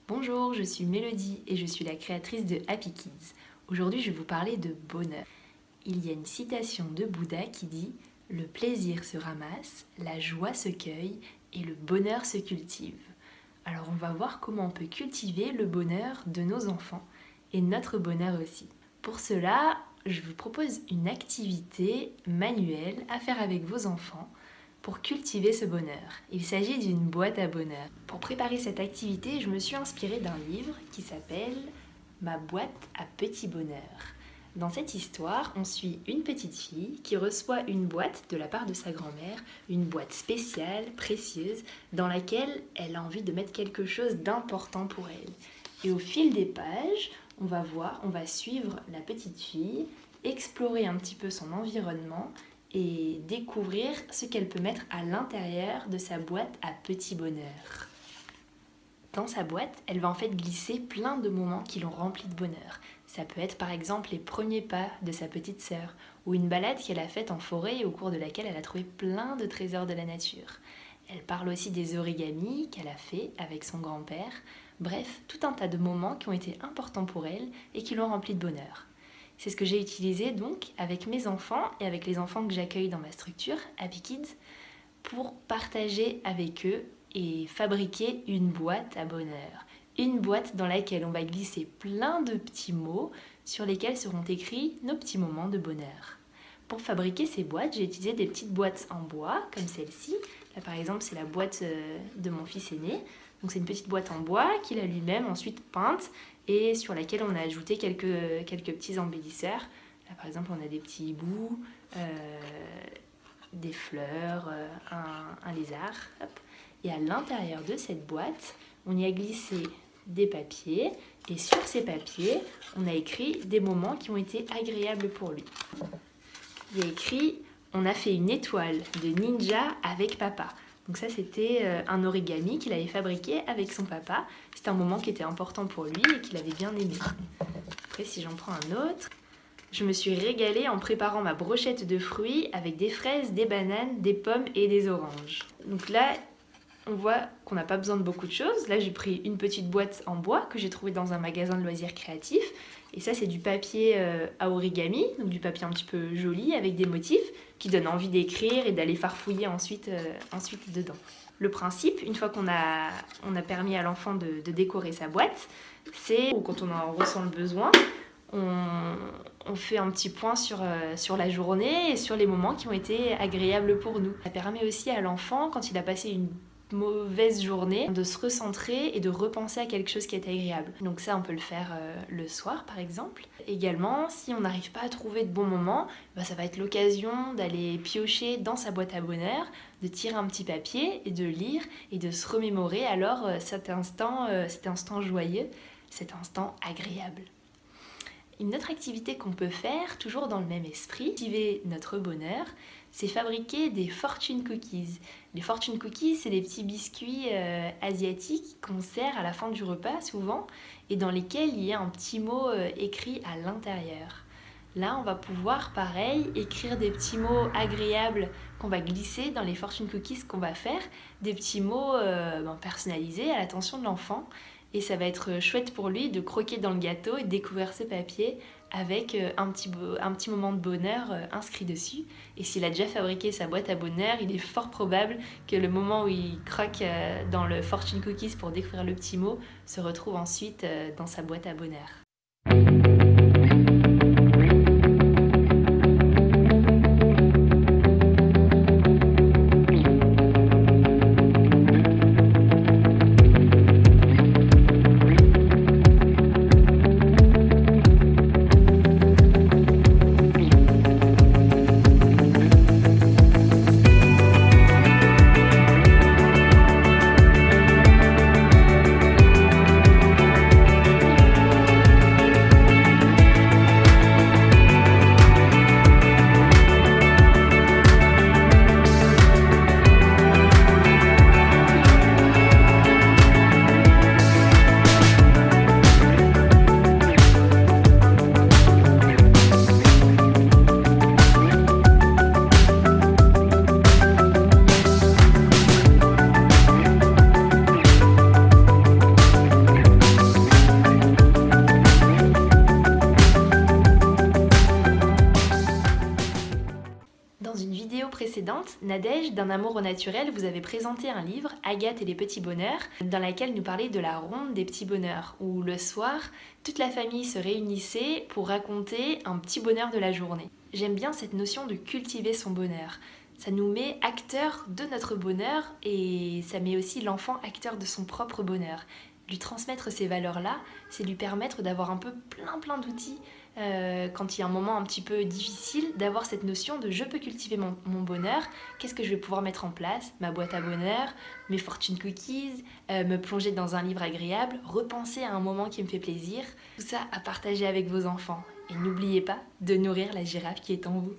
Bonjour, je suis Mélodie et je suis la créatrice de Happy Kids. Aujourd'hui, je vais vous parler de bonheur. Il y a une citation de Bouddha qui dit « Le plaisir se ramasse, la joie se cueille et le bonheur se cultive ». Alors on va voir comment on peut cultiver le bonheur de nos enfants et notre bonheur aussi. Pour cela, je vous propose une activité manuelle à faire avec vos enfants pour cultiver ce bonheur. Il s'agit d'une boîte à bonheur. Pour préparer cette activité, je me suis inspirée d'un livre qui s'appelle « Ma boîte à petit bonheur ». Dans cette histoire, on suit une petite fille qui reçoit une boîte de la part de sa grand-mère, une boîte spéciale, précieuse, dans laquelle elle a envie de mettre quelque chose d'important pour elle. Et au fil des pages, on va suivre la petite fille, explorer un petit peu son environnement et découvrir ce qu'elle peut mettre à l'intérieur de sa boîte à petit bonheur. Dans sa boîte, elle va en fait glisser plein de moments qui l'ont remplie de bonheur. Ça peut être par exemple les premiers pas de sa petite sœur ou une balade qu'elle a faite en forêt et au cours de laquelle elle a trouvé plein de trésors de la nature. Elle parle aussi des origamis qu'elle a fait avec son grand-père. Bref, tout un tas de moments qui ont été importants pour elle et qui l'ont remplie de bonheur. C'est ce que j'ai utilisé donc avec mes enfants et avec les enfants que j'accueille dans ma structure, Happy Kids, pour partager avec eux et fabriquer une boîte à bonheur. Une boîte dans laquelle on va glisser plein de petits mots sur lesquels seront écrits nos petits moments de bonheur. Pour fabriquer ces boîtes, j'ai utilisé des petites boîtes en bois, comme celle-ci. Là par exemple, c'est la boîte de mon fils aîné. Donc c'est une petite boîte en bois qu'il a lui-même ensuite peinte et sur laquelle on a ajouté quelques petits embellisseurs. Là par exemple, on a des petits hiboux, des fleurs, un lézard. Hop. Et à l'intérieur de cette boîte, on y a glissé des papiers et sur ces papiers, on a écrit des moments qui ont été agréables pour lui. Il y a écrit « On a fait une étoile de ninja avec papa ». Donc ça, c'était un origami qu'il avait fabriqué avec son papa. C'était un moment qui était important pour lui et qu'il avait bien aimé. Après, si j'en prends un autre, je me suis régalée en préparant ma brochette de fruits avec des fraises, des bananes, des pommes et des oranges. Donc là, on voit qu'on n'a pas besoin de beaucoup de choses. Là, j'ai pris une petite boîte en bois que j'ai trouvée dans un magasin de loisirs créatifs. Et ça, c'est du papier à origami, donc du papier un petit peu joli avec des motifs qui donnent envie d'écrire et d'aller farfouiller ensuite dedans. Le principe, une fois qu'on a permis à l'enfant de décorer sa boîte, c'est quand on en ressent le besoin, on fait un petit point sur la journée et sur les moments qui ont été agréables pour nous. Ça permet aussi à l'enfant, quand il a passé une mauvaise journée, de se recentrer et de repenser à quelque chose qui est agréable. Donc ça, on peut le faire le soir par exemple. Également, si on n'arrive pas à trouver de bons moments, ça va être l'occasion d'aller piocher dans sa boîte à bonheur, de tirer un petit papier et de lire et de se remémorer alors cet instant joyeux, cet instant agréable. Une autre activité qu'on peut faire, toujours dans le même esprit, cultiver notre bonheur, c'est fabriquer des fortune cookies. Les fortune cookies, c'est des petits biscuits asiatiques qu'on sert à la fin du repas souvent et dans lesquels il y a un petit mot écrit à l'intérieur. Là, on va pouvoir, pareil, écrire des petits mots agréables qu'on va glisser dans les fortune cookies qu'on va faire, des petits mots personnalisés à l'attention de l'enfant. Et ça va être chouette pour lui de croquer dans le gâteau et de découvrir ce papier avec un petit moment de bonheur inscrit dessus. Et s'il a déjà fabriqué sa boîte à bonheur, il est fort probable que le moment où il croque dans le fortune cookies pour découvrir le petit mot se retrouve ensuite dans sa boîte à bonheur. Nadège, d'un amour au naturel, vous avez présenté un livre, Agathe et les petits bonheurs, dans lequel nous parlait de la ronde des petits bonheurs, où le soir, toute la famille se réunissait pour raconter un petit bonheur de la journée. J'aime bien cette notion de cultiver son bonheur. Ça nous met acteurs de notre bonheur et ça met aussi l'enfant acteur de son propre bonheur. Lui transmettre ces valeurs-là, c'est lui permettre d'avoir un peu plein d'outils quand il y a un moment un petit peu difficile, d'avoir cette notion de je peux cultiver mon bonheur, qu'est-ce que je vais pouvoir mettre en place, ma boîte à bonheur, mes fortune cookies, me plonger dans un livre agréable, repenser à un moment qui me fait plaisir, tout ça à partager avec vos enfants. Et n'oubliez pas de nourrir la girafe qui est en vous.